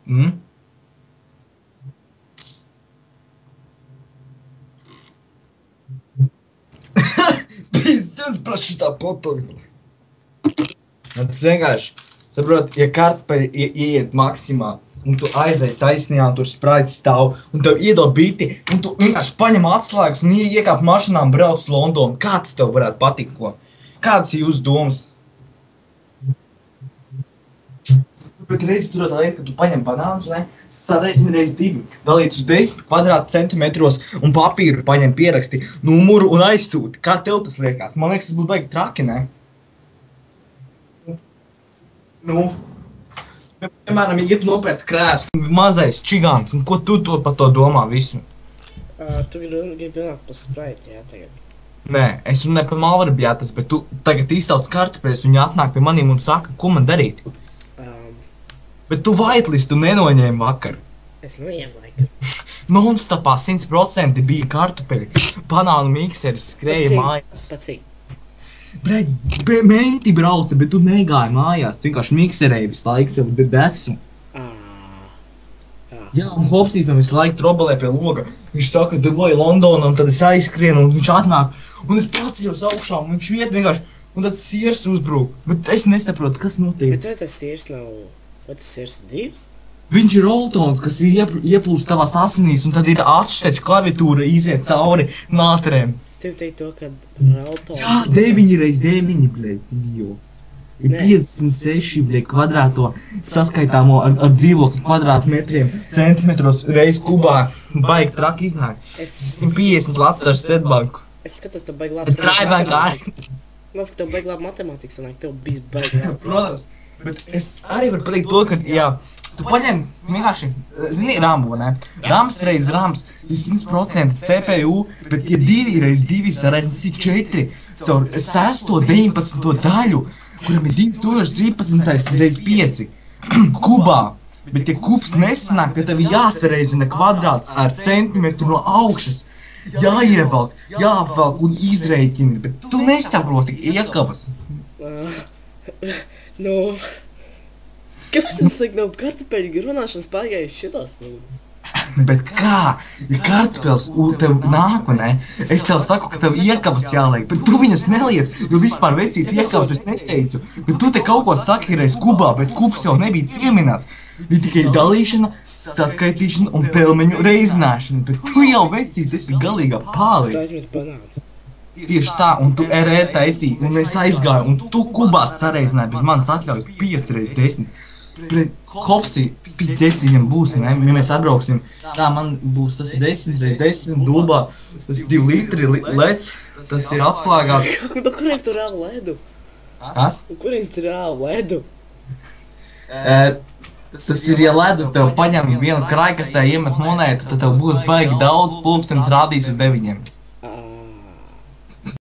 Mm? Pīsties par šitā potoju. Tas vienkārši, saprot, ja kartupeļi ieiet maksimā, un tu aizēji taisnījā, un tur spraits stāv, un tev iedod biti, un tu vienkārši paņem atslēgas un iekāp mašinā un brauc uz Londonu. Kā tas tev varētu patikt, ko? Kādas ir jūsu domas? Bet reiz tur tā lieta, ka tu paņem banānus, ne? Sareizini reiz 2, dalīt uz 10 kvadrātcentimetros un papīru paņem pieraksti numuru un aizsūti. Kā tev tas liekas? Man liekas, tas būtu baigi traki, ne? Nu, piemēram, ja tu nopērc krēslu, mazais čigāns, un ko tu par to domā visu? Tu gribi runāt par Sprite, jā, tagad? Nē, es runāju par malvarabjātas, bet tu tagad izsauc kartupeļus, un viņi atnāk pie maniem un saka, ko man darīt. Bet tu vaitlistu nenoņēmi vakar. Es neņēmu laikam. Non-stopā 100% bija kartupeļi. Banānu mikseris skrēja mājās. Pa cik? Menti brauca, bet tu negāji mājās. Tu vienkārši mikserēji visu laiku sev desu. Jā, un Hopsīs man visu laiku trobelē pie loga. Viņš saka, devai Londonu, un tad es aizskrienu, un viņš atnāk. Un es paceļos augšā, un viņš iet vienkārši, un tad siers uzbrūk. Bet es nesaprotu, kas notiek. Bet vai tas siers nav... Vai tas siers dzīves? Viņš ir roltons, kas ir ieplūst tavās asinīs, un tad ir atšteča klaviatūra iziet cauri nātrēm. Tev teikt to, ka roltons... Jā, 9x9, bļed, idiot. Ir 56, bļed, kvadrāto saskaitāmo ar dzīvokļu kvadrātmetriem, centimetros reiz kubā. Baigi traki iznāk. 150 lats ar Svetbanku. Es skatos, tev baigi labi... Trājbanka arī. Nās, ka tev baigi labi matemātika sanāk, tev bijis baigi labi. Protams, bet es arī varu pateikt to, ka, jā, tu paņem vienkārši, zini, Rambo, ne? Rams reiz Rams ir 100% CPU, bet ja 2 reiz 2 sareizini, tas ir 4 caur 6. 19. daļu, kuram ir 2013. reiz 5 kubā. Bet ja kubs nesanāk, tad tev jāsareizina kvadrāts ar centimetru no augšas. Jāievelk, jāapvelk un izreikini, bet tu nesaproti iekavas. Nu... Kāpēc mums saka nav kartupeļu runāšanas pārgājuši šitās? Bet kā? Ja kartupeļs tev nāk, ne? Es tev saku, ka tev iekavas jāliek, bet tu viņas neliec, jo vispār vecīt iekavas es neteicu. Bet tu te kaut ko saki reiz kubā, bet kubs jau nebija pieminēts. Bija tikai dalīšana, saskaitīšana un pelmeņu reizināšana, bet tu jau vecīt esi galīgā pālī. Tu aizmet banāns. Tieši tā, un tu RR taisīji, un es aizgāju, un tu kubās sareizināji bez manas atļaujas 5 reiz 10. Bet Hopsī, pīzdēs viņam būs, ne? Ja mēs atbrauksim, tā man būs, tas ir 10 reiz 10, dubā, tas ir 2 litri lec, tas ir atslēgās. Nu, kurēs tu rāvu ledu? Kas? Kurēs tu rāvu ledu? Tas ir, ja ledus tev paņem vienu kraikasē, iemet monētu, tad tev būs baigi daudz, pulkstenis rādīs uz 9.